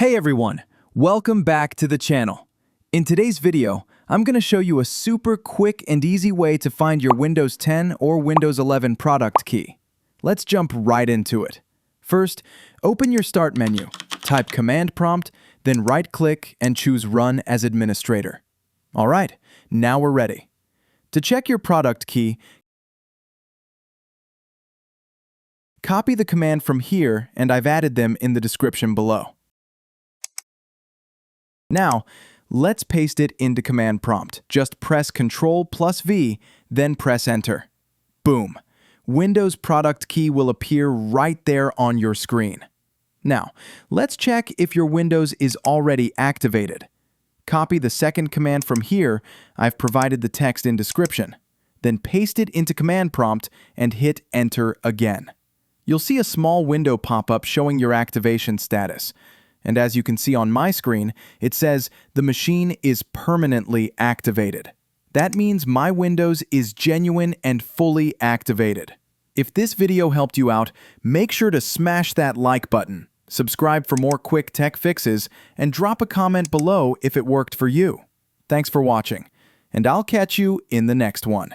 Hey everyone, welcome back to the channel. In today's video, I'm going to show you a super quick and easy way to find your Windows 10 or Windows 11 product key. Let's jump right into it. First, open your Start menu, type Command Prompt, then right-click and choose Run as Administrator. Alright, now we're ready. To check your product key, copy the command from here and I've added them in the description below. Now, let's paste it into Command Prompt. Just press Ctrl+V, then press Enter. Boom! Windows product key will appear right there on your screen. Now, let's check if your Windows is already activated. Copy the second command from here. I've provided the text in description. Then paste it into Command Prompt and hit Enter again. You'll see a small window pop up showing your activation status. And as you can see on my screen, it says the machine is permanently activated. That means my Windows is genuine and fully activated. If this video helped you out, make sure to smash that like button, subscribe for more quick tech fixes, and drop a comment below if it worked for you. Thanks for watching, and I'll catch you in the next one.